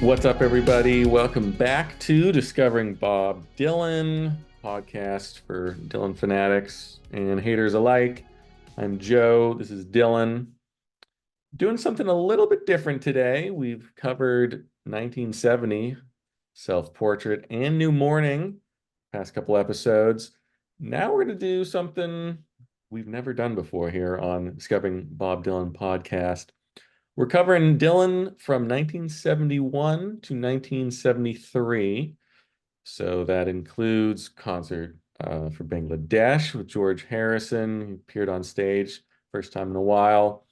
What's up, everybody? Welcome back to Discovering Bob Dylan, podcast for Dylan fanatics and haters alike. I'm Joe. This is Dylan. Doing something a little bit different today. We've covered 1970, Self-Portrait, and New Morning, past couple episodes. Now we're going to do something we've never done before here on Discovering Bob Dylan podcast. We're covering Dylan from 1971 to 1973. So that includes concert for Bangla-desh with George Harrison. He appeared on stage first time in a while.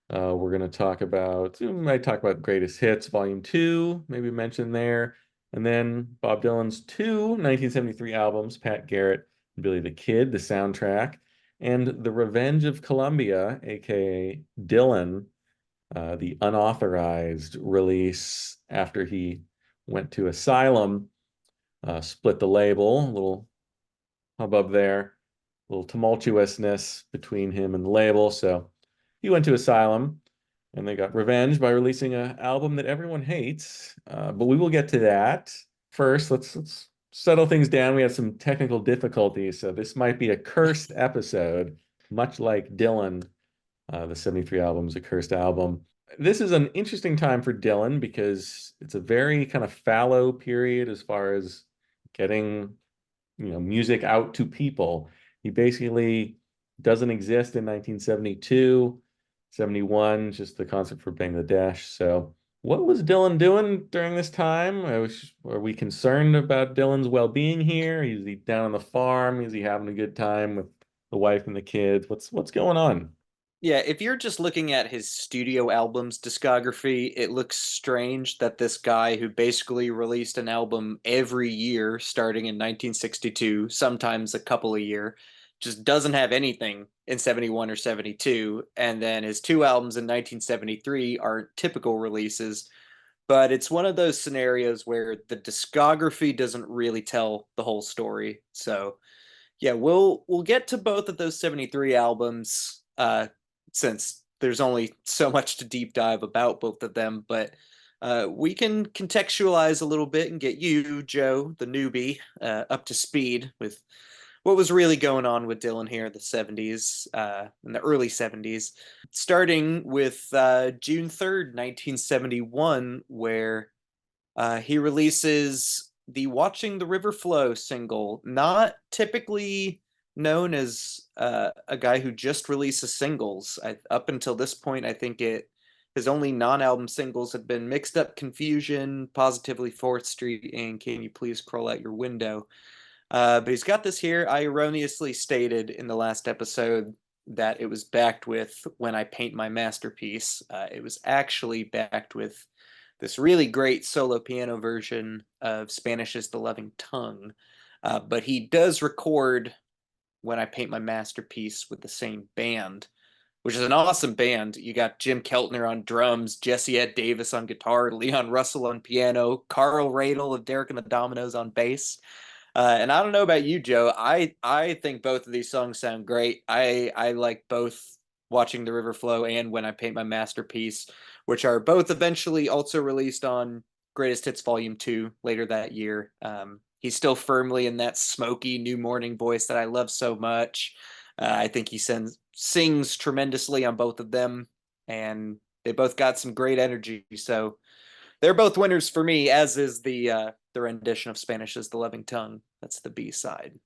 We're going to we might talk about Greatest Hits, Volume 2, maybe mention there. And then Bob Dylan's two 1973 albums, Pat Garrett and Billy the Kid, the soundtrack, and The Revenge of Columbia, aka Dylan, the unauthorized release after he went to Asylum, split the label, a little hubbub there, a little tumultuousness between him and the label. So he went to Asylum and they got revenge by releasing an album that everyone hates. But we will get to that. First, let's settle things down. We have some technical difficulties, so this might be a cursed episode, much like Dylan. The 73 album is a cursed album. This is an interesting time for Dylan because it's a very kind of fallow period as far as getting, music out to people. He basically doesn't exist in 1972, 71, just the concert for Bangladesh. So what was Dylan doing during this time? Are we concerned about Dylan's well-being here? Is he down on the farm? Is he having a good time with the wife and the kids? What's going on? Yeah, if you're just looking at his studio albums discography, it looks strange that this guy who basically released an album every year starting in 1962, sometimes a couple a year, just doesn't have anything in 71 or 72. And then his two albums in 1973 are typical releases. But it's one of those scenarios where the discography doesn't really tell the whole story. So yeah, we'll get to both of those 73 albums since there's only so much to deep dive about both of them, but we can contextualize a little bit and get you, Joe, the newbie, up to speed with what was really going on with Dylan here in the 70s, in the early 70s, starting with June 3rd, 1971, where he releases the Watching the River Flow single, not typically known as a guy who just releases singles. Up until this point, I think his only non-album singles have been Mixed Up Confusion, Positively 4th Street, and Can You Please Crawl Out Your Window. But he's got this here. I erroneously stated in the last episode that it was backed with When I Paint My Masterpiece. It was actually backed with this really great solo piano version of Spanish is the Loving Tongue. But he does record When I Paint My Masterpiece with the same band, which is an awesome band. You got Jim Keltner on drums, Jesse Ed Davis on guitar, Leon Russell on piano, Carl Radel of Derek and the Dominoes on bass. And I don't know about you, Joe. I think both of these songs sound great. I like both Watching the River Flow and When I Paint My Masterpiece, which are both eventually also released on Greatest Hits Volume 2 later that year. He's still firmly in that smoky New Morning voice that I love so much. I think he sings tremendously on both of them, and they both got some great energy. So they're both winners for me, as is the rendition of Spanish is the Loving Tongue. That's the B side.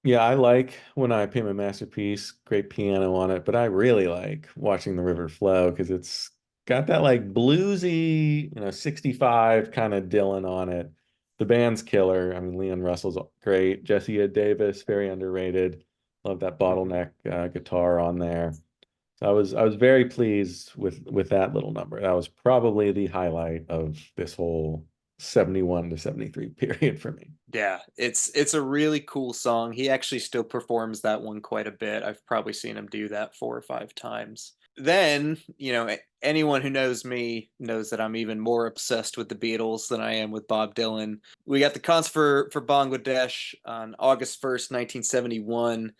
Yeah, I like When I Paint My Masterpiece, great piano on it, but I really like Watching the River Flow because it's got that like bluesy, 65 kind of Dylan on it. The band's killer. I mean, Leon Russell's great. Jesse Ed Davis, very underrated. Love that bottleneck guitar on there. So I was very pleased with that little number. That was probably the highlight of this whole 71 to 73 period for me. Yeah, it's a really cool song. He actually still performs that one quite a bit. I've probably seen him do that 4 or 5 times. Then, anyone who knows me knows that I'm even more obsessed with the Beatles than I am with Bob Dylan. We got the concert for Bangladesh on August 1st, 1971.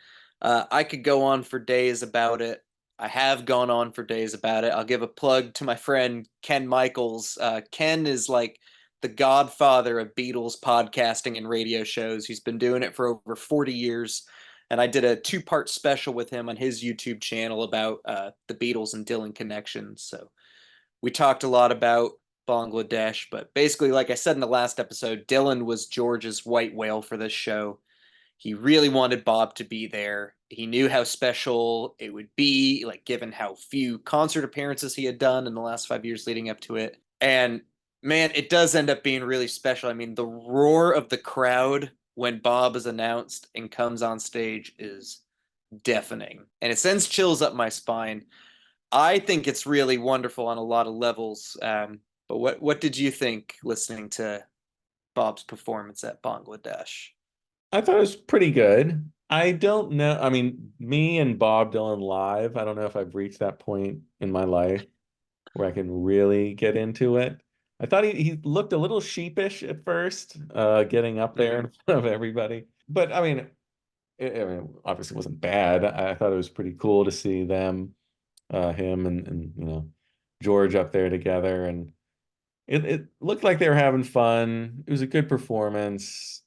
I could go on for days about it. I have gone on for days about it. I'll give a plug to my friend Ken Michaels. Ken is like the godfather of Beatles podcasting and radio shows. He's been doing it for over 40 years. And I did a two-part special with him on his YouTube channel about the Beatles and Dylan connections. So we talked a lot about Bangla-desh, but basically, like I said in the last episode, Dylan was George's white whale for this show. He really wanted Bob to be there. He knew how special it would be, like given how few concert appearances he had done in the last 5 years leading up to it. And man, it does end up being really special. I mean, the roar of the crowd when Bob is announced and comes on stage is deafening, and it sends chills up my spine. I think it's really wonderful on a lot of levels. But what did you think listening to Bob's performance at Bangladesh? I thought it was pretty good. I don't know. I mean, me and Bob Dylan live, I don't know if I've reached that point in my life where I can really get into it. I thought he looked a little sheepish at first, getting up there Mm-hmm. in front of everybody. But I mean, I mean, obviously it wasn't bad. I thought it was pretty cool to see them, him and George up there together, and it looked like they were having fun. It was a good performance.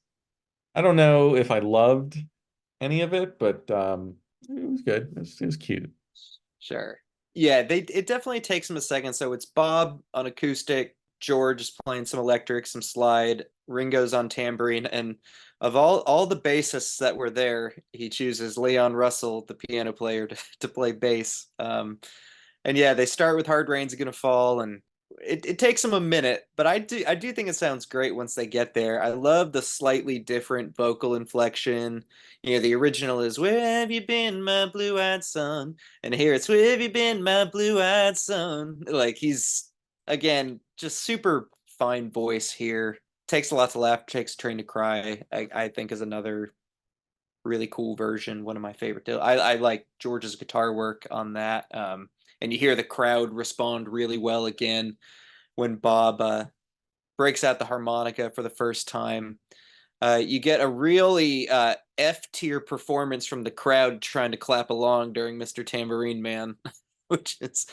I don't know if I loved any of it, but it was good. It was cute. Sure. Yeah, they it definitely takes them a second. So it's Bob on acoustic, George is playing some electric, some slide, Ringo's on tambourine, and of all the bassists that were there, he chooses Leon Russell, the piano player, to play bass. And yeah, they start with Hard Rain's Gonna Fall, and it takes them a minute, but I do think it sounds great once they get there. I love the slightly different vocal inflection. The original is "Where have you been, my blue-eyed son?" And here it's "Where have you been, my blue-eyed son?" Like he's again just super fine voice here. Takes a lot to laugh, takes a train to cry. I think is another really cool version. One of my favorite. I like George's guitar work on that. And you hear the crowd respond really well again when Bob breaks out the harmonica for the first time. You get a really F tier performance from the crowd trying to clap along during Mr. Tambourine Man, which is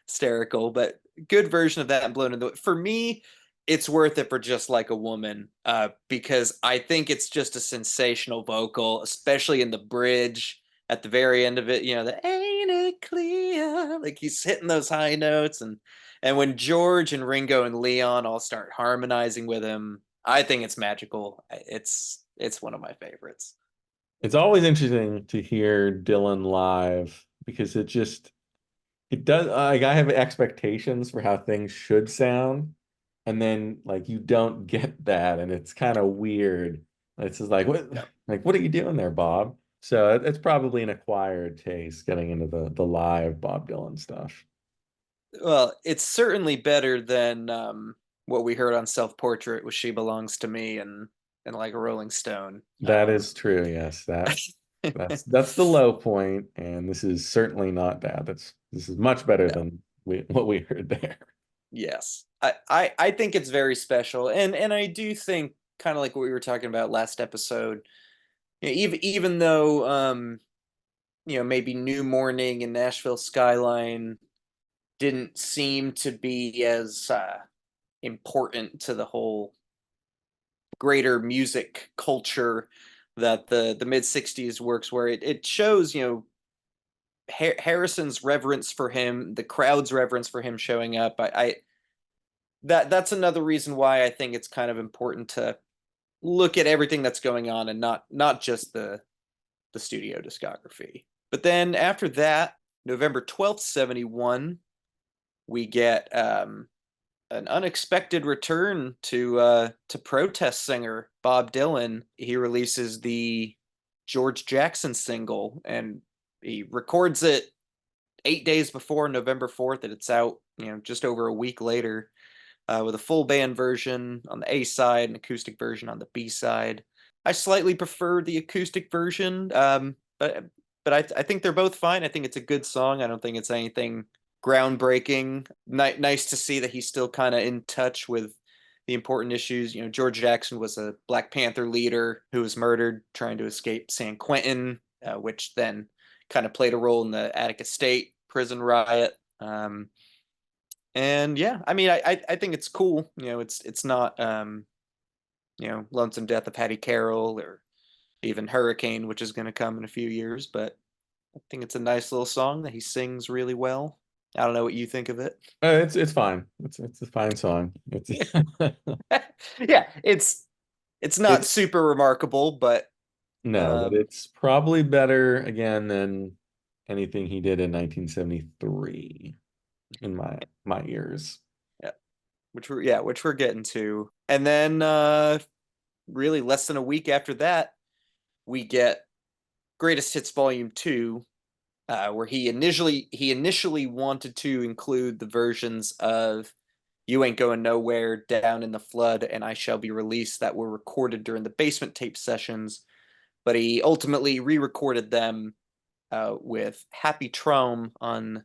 hysterical, but good version of that and blown in the for me. It's worth it for Just Like a Woman, because I think it's just a sensational vocal, especially in the bridge at the very end of it. The "Ain't it clear?" Like he's hitting those high notes, and when George and Ringo and Leon all start harmonizing with him, I think it's magical. It's one of my favorites. It's always interesting to hear Dylan live because it does like I have expectations for how things should sound, and then like you don't get that, and it's kind of weird. It's just Yep. like what are you doing there, Bob? So it's probably an acquired taste getting into the live Bob Dylan stuff. Well, it's certainly better than what we heard on Self Portrait with "She Belongs to Me" and like a Rolling Stone. That is true. Yes, that's the low point, and this is certainly not bad. This is much better No. than what we heard there. Yes. I think it's very special. And I do think kind of like what we were talking about last episode, even though maybe New Morning and Nashville Skyline didn't seem to be as important to the whole greater music culture that the mid 60s works, where it shows Harrison's reverence for him, the crowd's reverence for him showing up. That's another reason why I think it's kind of important to look at everything that's going on and not just the studio discography. But then after that, November 12th, 71, we get an unexpected return to protest singer Bob Dylan. He releases the George Jackson single, and he records it 8 days before November 4th, and it's out just over a week later, with a full band version on the A side and acoustic version on the B side. I slightly prefer the acoustic version, but I think they're both fine. I think it's a good song. I don't think it's anything groundbreaking. Nice to see that he's still kind of in touch with the important issues. George Jackson was a Black Panther leader who was murdered trying to escape San Quentin, which then kind of played a role in the Attica State prison riot. And yeah, I mean, I think it's cool. It's not Lonesome Death of Hattie Carroll or even Hurricane, which is going to come in a few years, but I think it's a nice little song that he sings really well. I don't know what you think of it. It's fine. It's a fine song. It's Yeah, it's not it's super remarkable, but no, but um it's probably better again than anything he did in 1973 in my ears. yeah, which we're getting to. And then really less than a week after that, we get Greatest Hits Volume 2, where he initially wanted to include the versions of You Ain't Going Nowhere, Down in the Flood, and I Shall Be Released that were recorded during the basement tape sessions, but he ultimately re-recorded them with Happy Trome on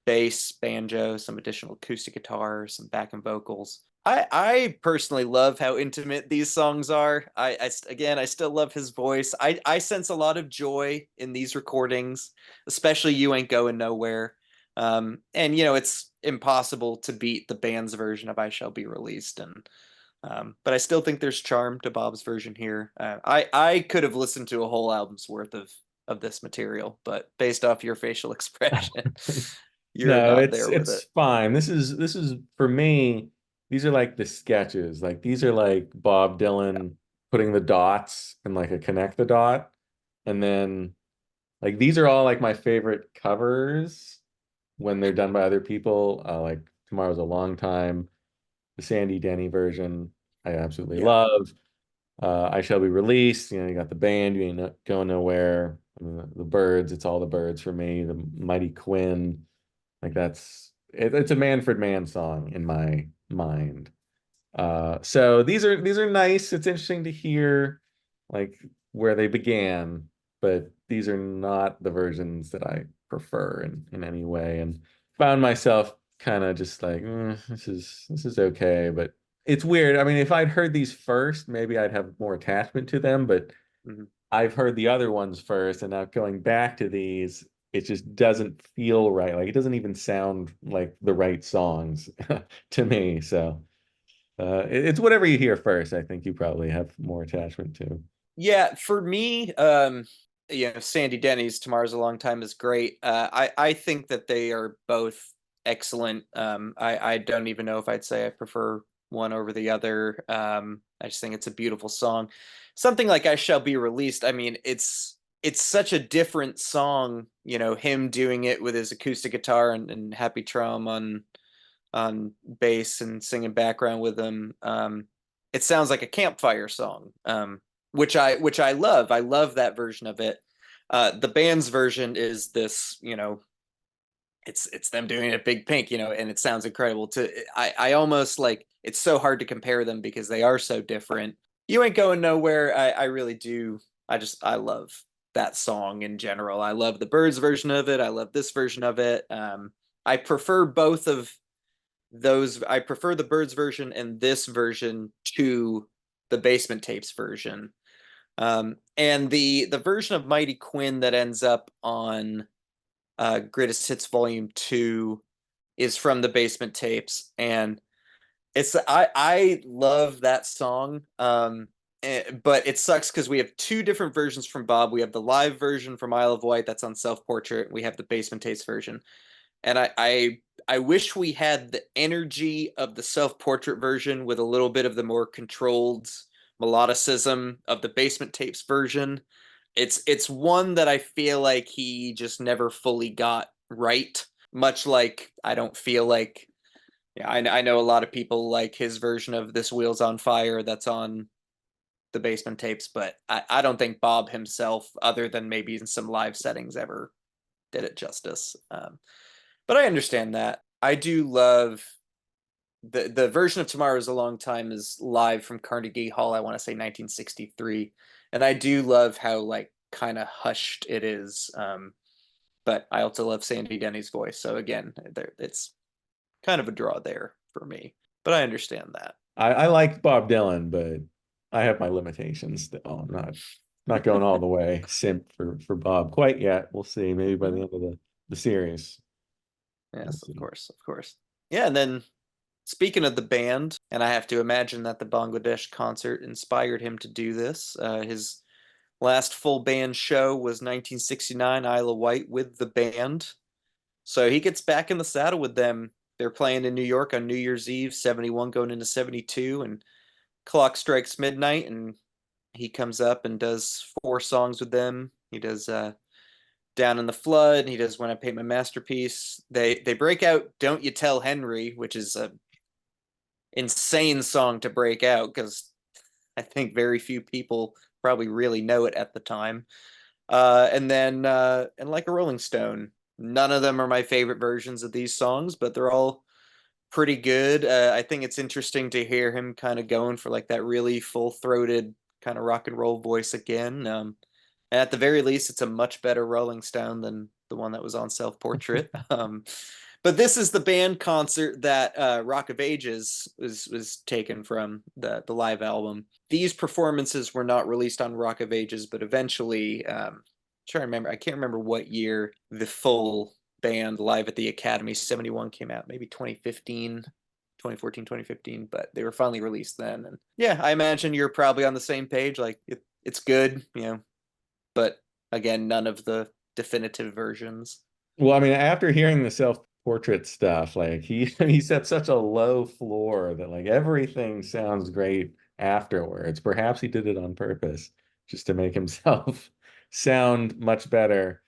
bass, banjo, some additional acoustic guitar, some backing vocals. I personally love how intimate these songs are. Again, I still love his voice. I sense a lot of joy in these recordings, especially You Ain't Going Nowhere. And it's impossible to beat the band's version of I Shall Be Released. And but I still think there's charm to Bob's version here. I could have listened to a whole album's worth of this material, but based off your facial expression, you're No, not it's there with it. it's fine. This is for me, these are like the sketches. Like these are like Bob Dylan putting the dots and like a connect the dot. And then like these are all like my favorite covers when they're done by other people. Like Tomorrow's a Long Time, the Sandy Denny version, I absolutely Yeah, love. I Shall Be Released. You got the band, You Ain't Going Nowhere. I mean, the Birds, it's all the Birds for me. The Mighty Quinn. Like it's a Manfred Mann song in my mind. So these are nice. It's interesting to hear like where they began, but these are not the versions that I prefer in any way. And found myself kind of just like, this is okay, but it's weird. I mean, if I'd heard these first, maybe I'd have more attachment to them, but mhm. I've heard the other ones first, and now going back to these, it just doesn't feel right. Like it doesn't even sound like the right songs to me. So it's whatever you hear first. I think you probably have more attachment to. Yeah, for me, Sandy Denny's "Tomorrow's a Long Time" is great. I think that they are both excellent. I don't even know if I'd say I prefer one over the other. I just think it's a beautiful song. Something like "I Shall Be Released." I mean, it's such a different song. Him doing it with his acoustic guitar and Happy Traum on bass and singing background with him. It sounds like a campfire song, which I love. I love that version of it. The band's version is this, it's them doing it Big Pink, and it sounds incredible. I almost like it's so hard to compare them because they are so different. You Ain't Going Nowhere. I really do. I love that song in general. I love the Birds version of it. I love this version of it. I prefer both of those. I prefer the Birds version and this version to the Basement Tapes version. And the version of Mighty Quinn that ends up on Greatest Hits Volume 2 is from the Basement Tapes, and I love that song. But it sucks because we have two different versions from Bob. We have the live version from Isle of Wight that's on Self Portrait. We have the Basement Tapes version, and I wish we had the energy of the self-portrait version with a little bit of the more controlled melodicism of the Basement Tapes version. It's one that I feel like he just never fully got right. Much like I don't feel like, yeah, I know a lot of people like his version of This Wheel's on Fire that's on the Basement Tapes, but I don't think Bob himself, other than maybe in some live settings, ever did it justice. But I understand that. I do love the version of Tomorrow is a Long Time is live from Carnegie Hall. I want to say 1963, and I do love how like kind of hushed it is. But I also love Sandy Denny's voice. So again, it's kind of a draw there for me. But I understand that. I like Bob Dylan, but I have my limitations still. I'm not going all the way simp for Bob quite yet. We'll see. Maybe by the end of the series. We'll Yes, of see. course, of course. Yeah, and then speaking of the band, and I have to imagine that the Bangladesh concert inspired him to do this. His last full band show was 1969, Isle of Wight with the band. So he gets back in the saddle with them. They're playing in New York on New Year's Eve, 71 going into 72, and clock strikes midnight, and he comes up and does 4 songs with them. He does Down in the Flood. He does When I Paint My Masterpiece. They break out Don't You Tell Henry, which is a insane song to break out because I think very few people probably really know it at the time. And then and Like a Rolling Stone. None of them are my favorite versions of these songs, but they're all pretty good. I think it's interesting to hear him kind of going for like that really full-throated kind of rock and roll voice again. And at the very least, it's a much better Rolling Stone than the one that was on Self Portrait. But this is the band concert that Rock of Ages was taken from the live album. These performances were not released on Rock of Ages, but eventually, trying to remember, I can't remember what year the full band Live at the Academy 71 came out, maybe 2015. 2014, 2015, but they were finally released then. And yeah, I imagine you're probably on the same page. Like it's good, but again, none of the definitive versions. Well, I mean, after hearing the self-portrait stuff, like he he set such a low floor that like everything sounds great afterwards. Perhaps he did it on purpose just to make himself sound much better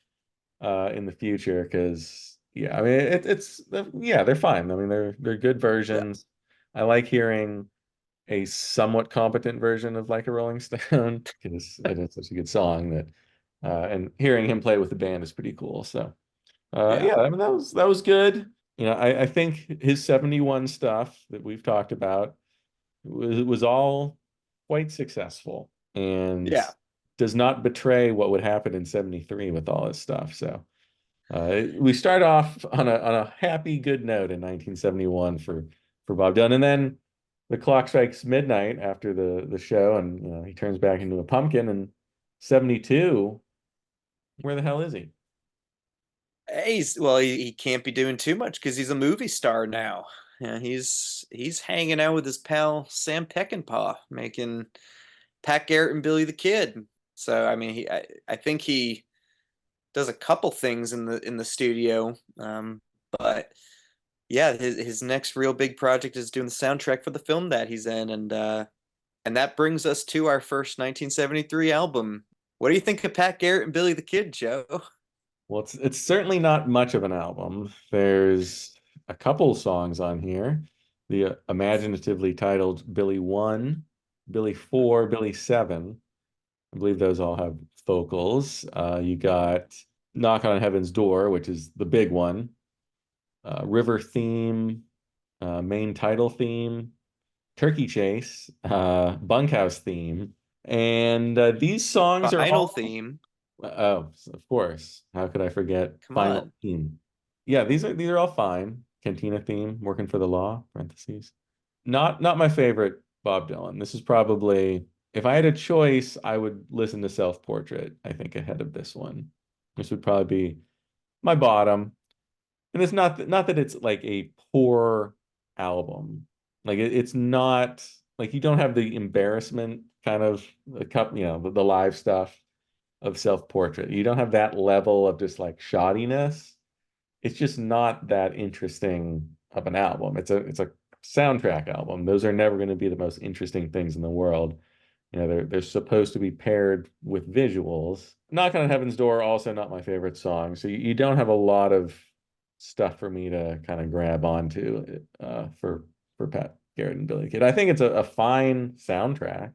in the future. Because yeah, I mean, it's yeah, they're fine. I mean, they're good Yeah, versions. I like hearing a somewhat competent version of Like a Rolling Stone because it is such a good song that, and hearing him play with the band is pretty cool. So. yeah, Yeah, I mean that was good. You know, I think his 71 stuff that we've talked about was all quite successful and yeah. does not betray what would happen in 73 with all his stuff. So we start off on a happy, good note in 1971 for Bob Dylan. And then the clock strikes midnight after the show, and you know, he turns back into a pumpkin. And 72, where the hell is he? He's well, he can't be doing too much because he's a movie star now. Yeah, he's hanging out with his pal Sam Peckinpah, making Pat Garrett and Billy the Kid. So I mean, I think he does a couple things in the studio, but yeah, his next real big project is doing the soundtrack for the film that he's in, and that brings us to our first 1973 album. What do you think of Pat Garrett and Billy the Kid, Joe? Well, it's certainly not much of an album. There's a couple songs on here. The imaginatively titled Billy 1, Billy 4, Billy 7. I believe those all have vocals. You got Knock on Heaven's Door, which is the big one. River Theme, main title theme, Turkey Chase, Bunkhouse Theme. And these songs are Final all theme. oh, of course. How could I forget Come Final on. Theme? Yeah, these are all fine. Cantina theme, working for the law, parentheses. Not my favorite Bob Dylan. This is probably if I had a choice, I would listen to Self Portrait, I think, ahead of this one. This would probably be my bottom. And it's not that it's like a poor album. Like it's not like you don't have the embarrassment kind of the cup, you know, the live stuff of self-portrait. You don't have that level of just like shoddiness. It's just not that interesting of an album. It's a soundtrack album. Those are never going to be the most interesting things in the world. You know, they're supposed to be paired with visuals. Knock on Heaven's Door, also not my favorite song. So you don't have a lot of stuff for me to kind of grab onto for Pat Garrett and Billy Kid. I think it's a fine soundtrack.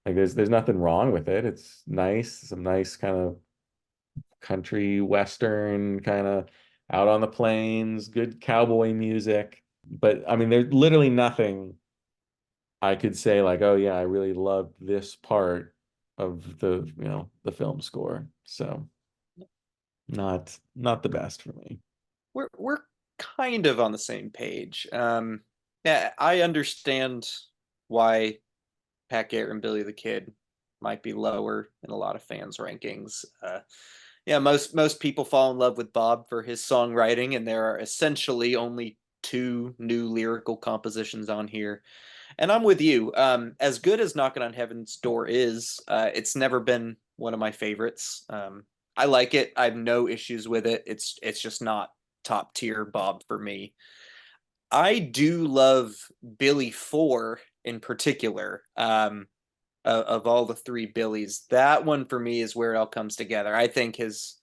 Like there's nothing wrong with it. It's nice, some nice kind of country western kind of out on the plains, good cowboy music. But I mean, there's literally nothing I could say like, oh yeah, I really loved this part of the film score. So not the best for me. We're kind of on the same page. Yeah, I understand why Pat Garrett and Billy the Kid might be lower in a lot of fans' rankings. Yeah, most people fall in love with Bob for his songwriting, and there are essentially only two new lyrical compositions on here. And I'm with you. As good as Knocking on Heaven's Door is, it's never been one of my favorites. I like it. I have no issues with it. It's just not top tier Bob for me. I do love Billy Four in particular. Of all the three Billies, that one for me is where it all comes together. I think his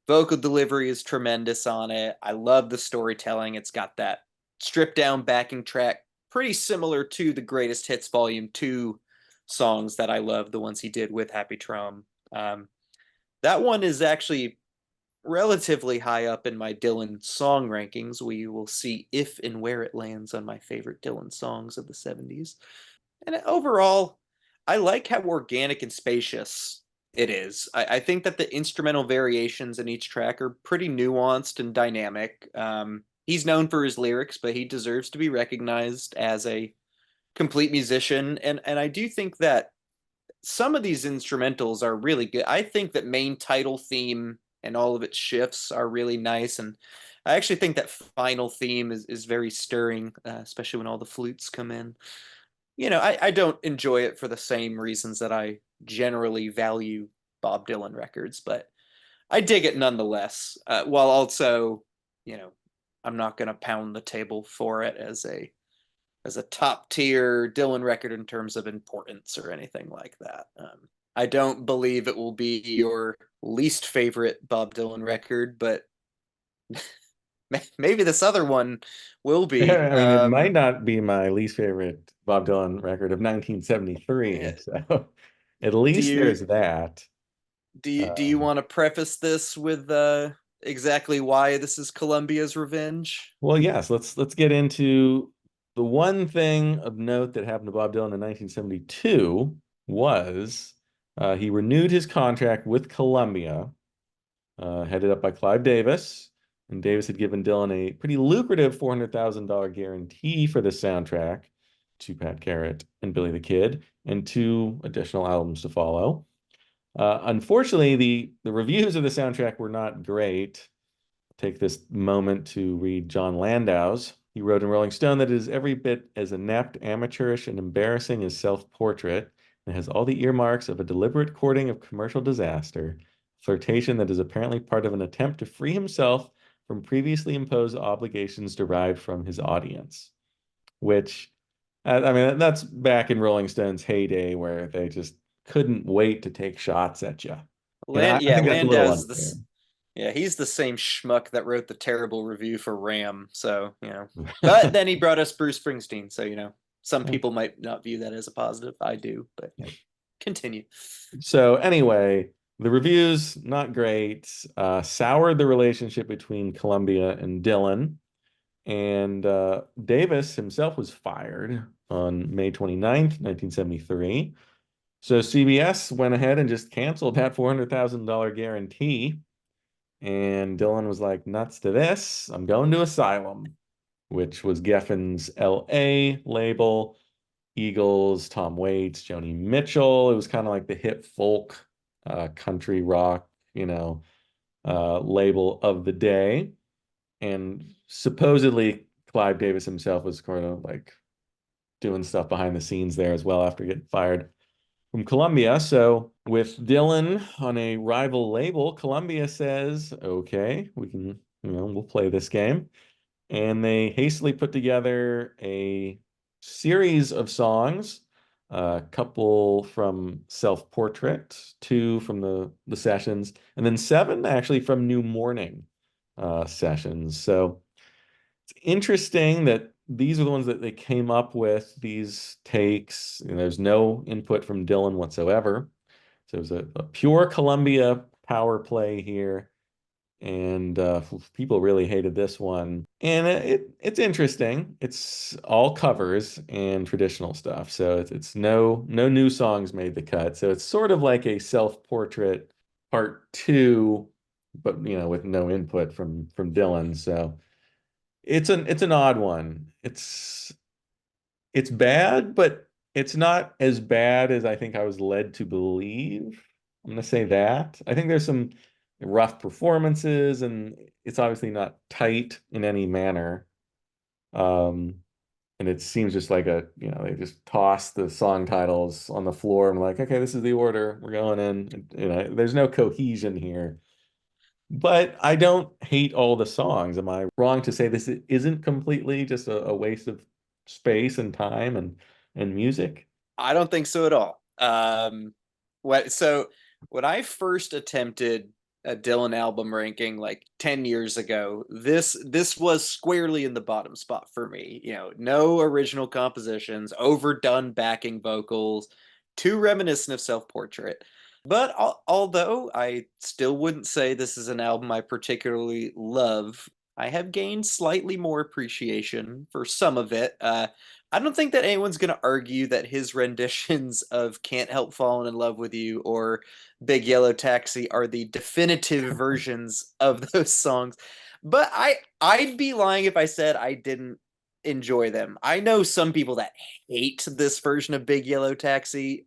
vocal delivery is tremendous on it. I love the storytelling. It's got that stripped down backing track, pretty similar to the Greatest Hits Volume 2 songs that I love, the ones he did with Happy Trom. That one is actually relatively high up in my Dylan song rankings. We will see if and where it lands on my favorite Dylan songs of the 70s. And overall, I like how organic and spacious it is. I think that the instrumental variations in each track are pretty nuanced and dynamic. He's known for his lyrics, but he deserves to be recognized as a complete musician. And I do think that some of these instrumentals are really good. I think that main title theme and all of its shifts are really nice. And I actually think that final theme is very stirring, especially when all the flutes come in. I don't enjoy it for the same reasons that I generally value Bob Dylan records, but I dig it nonetheless. While also, you know, I'm not going to pound the table for it as a top tier Dylan record in terms of importance or anything like that. I don't believe it will be your least favorite Bob Dylan record, but maybe this other one will be. I mean, it might not be my least favorite Bob Dylan record of 1973, so at Do least you there's that. do you want to preface this with exactly why this is Columbia's Revenge? Well, yes, let's get into the one thing of note that happened to Bob Dylan in 1972 was he renewed his contract with Columbia, headed up by Clive Davis. And Davis had given Dylan a pretty lucrative $400,000 guarantee for the soundtrack to Pat Garrett and Billy the Kid, and two additional albums to follow. Unfortunately, the reviews of the soundtrack were not great. Take this moment to read John Landau's. He wrote in Rolling Stone that it is every bit as inept, amateurish, and embarrassing as self-portrait, and has all the earmarks of a deliberate courting of commercial disaster, flirtation that is apparently part of an attempt to free himself from previously imposed obligations derived from his audience. Which, I mean, that's back in Rolling Stone's heyday where they just couldn't wait to take shots at you. And I think that's a little Landau's unfair. yeah, he's the same schmuck that wrote the terrible review for Ram. So, but then he brought us Bruce Springsteen. So, some people might not view that as a positive. I do, but continue. So anyway, the reviews not great, soured the relationship between Columbia and Dylan, and Davis himself was fired on May 29th, 1973. So CBS went ahead and just canceled that $400,000 guarantee, and Dylan was like, nuts to this. I'm going to Asylum, which was Geffen's LA label. Eagles, Tom Waits, Joni Mitchell. It was kind of like the hip folk, country rock, label of the day. And supposedly Clive Davis himself was kind of like doing stuff behind the scenes there as well after getting fired from Columbia. So with Dylan on a rival label, Columbia says, okay, we can, we'll play this game. And they hastily put together a series of songs, a couple from Self-Portrait, two from the sessions, and then seven actually from New Morning sessions. So it's interesting that these are the ones that they came up with, these takes. There's no input from Dylan whatsoever. So it was a pure Columbia power play here, and people really hated this one. And it's interesting. It's all covers and traditional stuff, so it's no new songs made the cut. So it's sort of like a self-portrait part two, but with no input from Dylan. So it's an odd one. It's bad, but it's not as bad as I think I was led to believe. I'm gonna say that. I think there's some rough performances, and it's obviously not tight in any manner. Um, and it seems just like they just toss the song titles on the floor and like, okay, this is the order we're going in. There's no cohesion here. But I don't hate all the songs. Am I wrong to say this isn't completely just a waste of space and time and music? I don't think so at all. When I first attempted a Dylan album ranking like 10 years ago, this was squarely in the bottom spot for me. No original compositions, overdone backing vocals, too reminiscent of Self-Portrait. But although I still wouldn't say this is an album I particularly love, I have gained slightly more appreciation for some of it. I don't think that anyone's going to argue that his renditions of Can't Help Falling in Love with You or Big Yellow Taxi are the definitive versions of those songs. But I'd be lying if I said I didn't enjoy them. I know some people that hate this version of Big Yellow Taxi.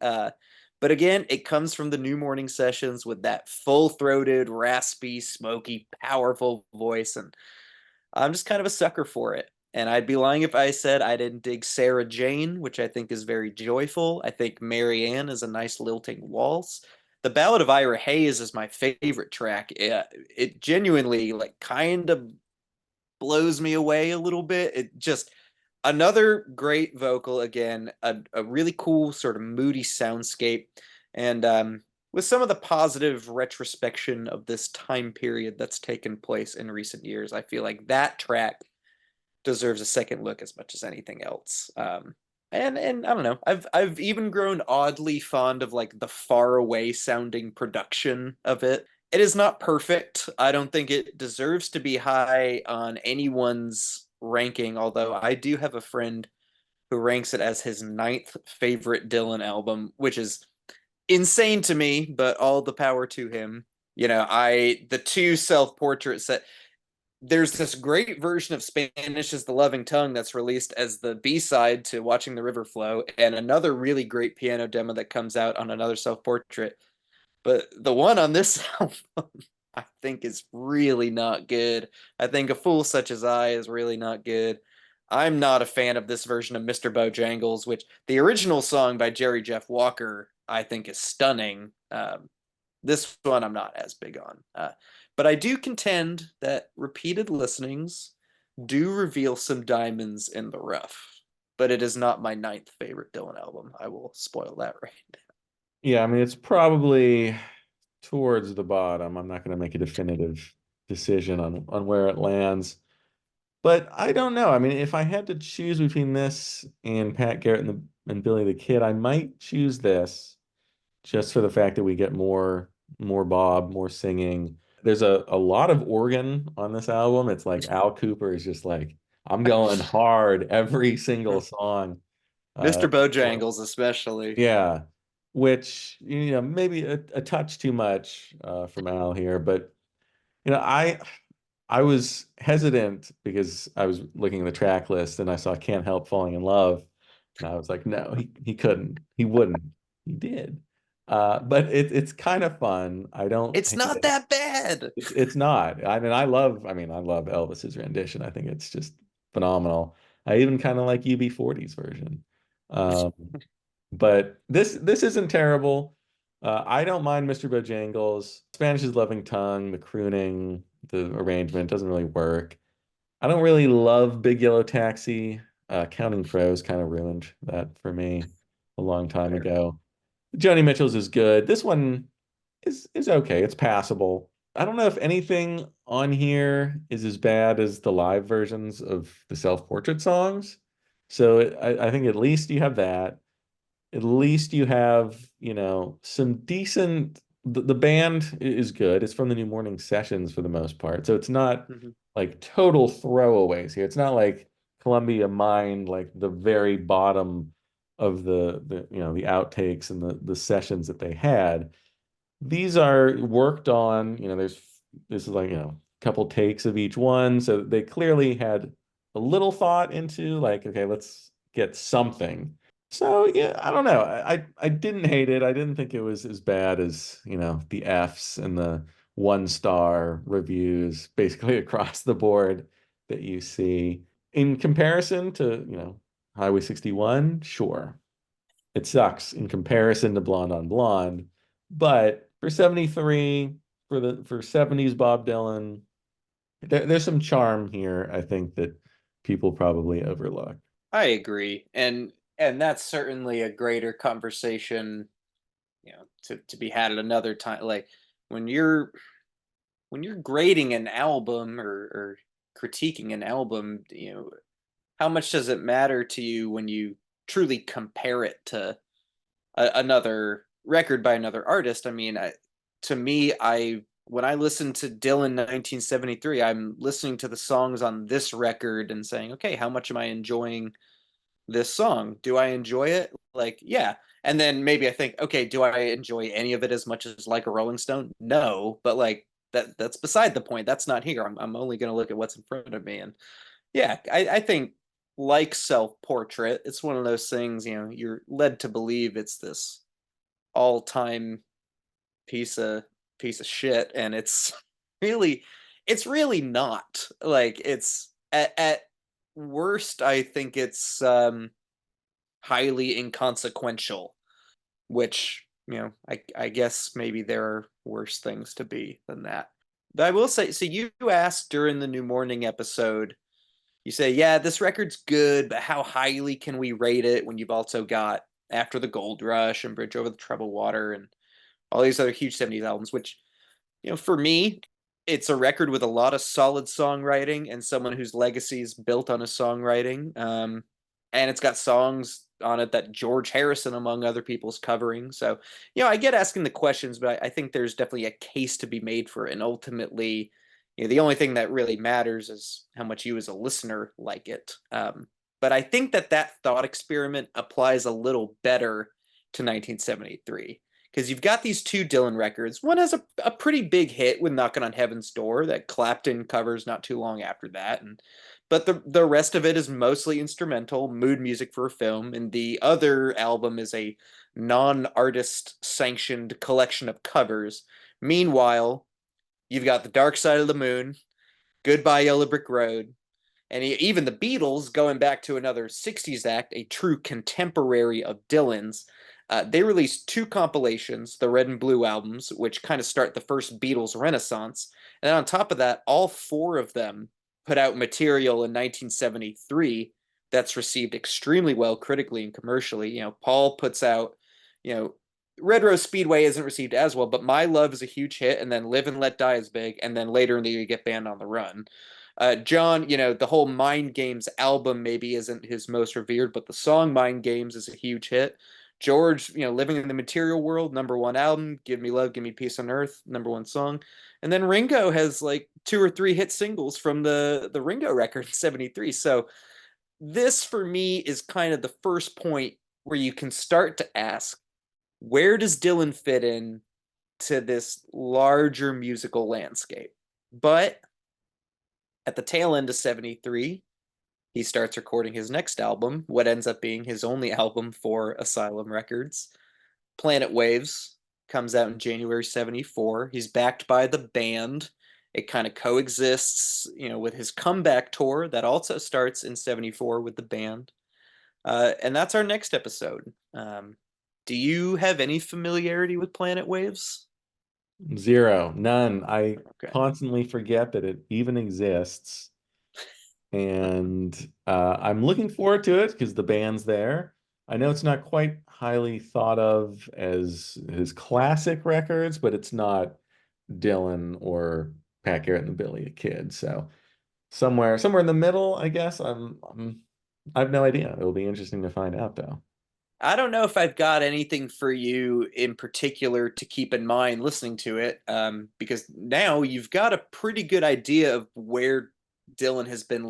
But again, it comes from the New Morning Sessions with that full-throated, raspy, smoky, powerful voice, and I'm just kind of a sucker for it. And I'd be lying if I said I didn't dig Sarah Jane, which I think is very joyful. I think Mary Ann is a nice lilting waltz. The Ballad of Ira Hayes is my favorite track. It genuinely like kind of blows me away a little bit. It just another great vocal again, a really cool sort of moody soundscape, and with some of the positive retrospection of this time period that's taken place in recent years, I feel like that track deserves a second look as much as anything else. And I don't know, I've even grown oddly fond of like the far away sounding production of it. It is not perfect. I don't think it deserves to be high on anyone's ranking, although I do have a friend who ranks it as his ninth favorite Dylan album, which is insane to me, but all the power to him. The two self-portraits that there's this great version of Spanish is the Loving Tongue that's released as the B-side to Watching the River Flow, and another really great piano demo that comes out on another self-portrait. But the one on this album, I think, is really not good. I think A Fool Such as I is really not good. I'm not a fan of this version of Mr. Bojangles, which the original song by Jerry Jeff Walker, I think, is stunning. This one I'm not as big on. But I do contend that repeated listenings do reveal some diamonds in the rough. But it is not my ninth favorite Dylan album. I will spoil that right now. Yeah, I mean it's probably towards the bottom. I'm not going to make a definitive decision on where it lands. But I don't know. I mean, if I had to choose between this and Pat Garrett and Billy the Kid, I might choose this just for the fact that we get more Bob, more singing. There's a lot of organ on this album. It's like Al Cooper is just like, I'm going hard every single song. Uh, Mr. Bojangles, especially. yeah, which maybe a touch too much from Al here, but I was hesitant because I was looking at the track list and I saw Can't Help Falling in Love. And I was like, no, he couldn't. He wouldn't. He did. But it's kind of fun. I don't It's hate not it. that bad. It's not. I love Elvis's rendition. I think it's just phenomenal. I even kind of like UB40's version. Um, but this isn't terrible. I don't mind Mr. Bojangles. Spanish's Loving Tongue, the crooning, the arrangement doesn't really work. I don't really love Big Yellow Taxi. Counting Crows kind of ruined that for me a long time Fair. ago. Joni Mitchell's is good. This one is okay. It's passable. I don't know if anything on here is as bad as the live versions of the self-portrait songs. So I think at least you have that. At least you have, some decent. The band is good. It's from the New Morning Sessions for the most part. So it's not Mhm. like total throwaways here. It's not like Columbia mined like the very bottom of the outtakes and the sessions that they had. These are worked on, this is like, a couple takes of each one. So they clearly had a little thought into like, okay, let's get something. So yeah, I don't know. I didn't hate it. I didn't think it was as bad as, the Fs and the one-star reviews basically across the board that you see. In comparison to, Highway 61, sure. It sucks in comparison to Blonde on Blonde, but for 73, for 70s Bob Dylan, there's some charm here, I think, that people probably overlook. I agree. And that's certainly a greater conversation, to be had at another time. Like when you're when you're grading an album or critiquing an album, how much does it matter to you when you truly compare it to another record by another artist? I mean, to me, I when I listen to Dylan 1973, I'm listening to the songs on this record and saying, okay, how much am I enjoying this song? Do I enjoy it? Like, yeah. And then maybe I think, okay, do I enjoy any of it as much as like a Rolling Stone? No, but like that's beside the point. That's not here. I'm only going to look at what's in front of me. And yeah, I think like self-portrait, it's one of those things, you're led to believe it's this all-time piece of piece of shit, and really it's really not. Like it's at worst, I think it's highly inconsequential, which, I guess maybe there are worse things to be than that. But I will say, so you asked during the New Morning episode, you say, yeah, this record's good, but how highly can we rate it when you've also got After the Gold Rush and Bridge Over the Troubled Water and all these other huge 70s albums, which, for me, it's a record with a lot of solid songwriting and someone whose legacy is built on his songwriting. And it's got songs on it that George Harrison, among other people, is covering. So, I get asking the questions, but I think there's definitely a case to be made for it. And ultimately, the only thing that really matters is how much you as a listener like it. But I think that thought experiment applies a little better to 1973 because you've got these two Dylan records. One has a pretty big hit with Knocking on Heaven's Door that Clapton covers not too long after that. But the rest of it is mostly instrumental, mood music for a film. And the other album is a non-artist sanctioned collection of covers. Meanwhile, you've got The Dark Side of the Moon, Goodbye Yellow Brick Road, and even the Beatles, going back to another 60s act, a true contemporary of Dylan's. They released two compilations, the Red and Blue albums, which kind of start the first Beatles renaissance. And then on top of that, all four of them put out material in 1973 that's received extremely well critically and commercially. Paul puts out, you know, Red Rose Speedway isn't received as well, but My Love is a huge hit, and then Live and Let Die is big, and then later in the year you get Band on the Run. John, the whole Mind Games album maybe isn't his most revered, but the song Mind Games is a huge hit. George, Living in the Material World, #1 album. Give Me Love, Give Me Peace on Earth, #1 song. And then Ringo has like two or three hit singles from the Ringo record in 73. So this for me is kind of the first point where you can start to ask, where does Dylan fit in to this larger musical landscape? But at the tail end of 73, he starts recording his next album, what ends up being his only album for Asylum Records. Planet Waves comes out in January 74. He's backed by the band. It kind of coexists, with his comeback tour that also starts in 74 with the band. And that's our next episode. Do you have any familiarity with Planet Waves? Zero, none. I Okay. constantly forget that it even exists. And I'm looking forward to it because the band's there. I know it's not quite highly thought of as his classic records, but it's not Dylan or Pat Garrett and the Billy Kid. So somewhere in the middle, I guess. I have no idea. It'll be interesting to find out though. I don't know if I've got anything for you in particular to keep in mind listening to it, because now you've got a pretty good idea of where Dylan has been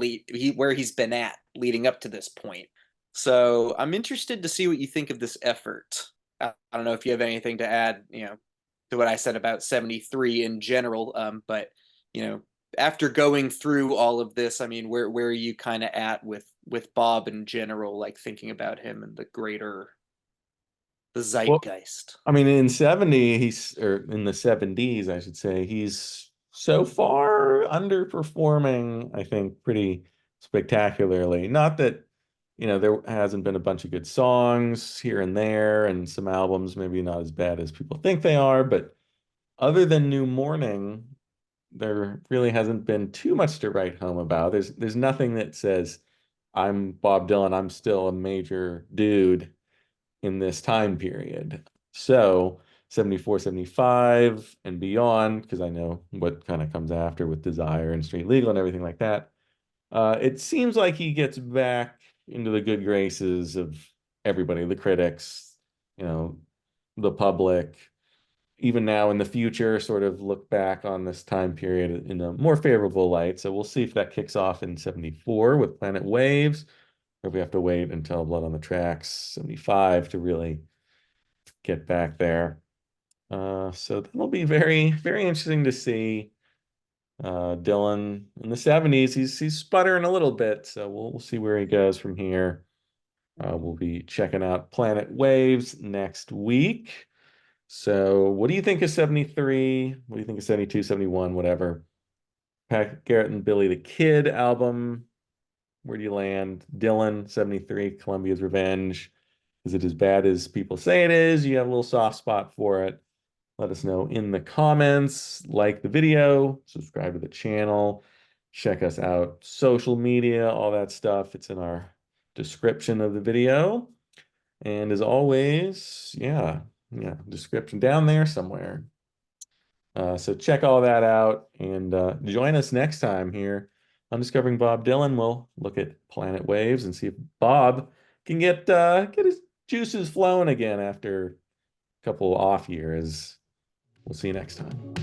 where he's been at leading up to this point. So I'm interested to see what you think of this effort. I don't know if you have anything to add, to what I said about 73 in general, but you know, after going through all of this, I mean, where are you kind of at with Bob in general, like thinking about him and The Well, zeitgeist. I mean, in 70, or in the 70s, I should say, he's so far underperforming, I think, pretty spectacularly. Not that, there hasn't been a bunch of good songs here and there, and some albums maybe not as bad as people think they are, but other than New Morning, there really hasn't been too much to write home about. There's nothing that says, I'm Bob Dylan, I'm still a major dude in this time period. So 74, 75, and beyond, because I know what kind of comes after with Desire and Street Legal and everything like that. It seems like he gets back into the good graces of everybody, the critics, you know, the public, even now in the future, sort of look back on this time period in a more favorable light. So we'll see if that kicks off in 74 with Planet Waves, or if we have to wait until Blood on the Tracks 75 to really get back there. So that'll be very, very interesting to see. Dylan in the 70s, he's sputtering a little bit, so we'll see where he goes from here. We'll be checking out Planet Waves next week. So what do you think of 73? What do you think of 72, 71, whatever? Pat Garrett and Billy the Kid album. Where do you land? Dylan, 73, Columbia's Revenge. Is it as bad as people say it is? You have a little soft spot for it. Let us know in the comments. Like the video, subscribe to the channel, check us out, social media, all that stuff. It's in our description of the video. And as always, yeah, description down there somewhere. So check all that out and join us next time here on Discovering Bob Dylan. We'll look at Planet Waves and see if Bob can get his juices flowing again after a couple off years. We'll see you next time.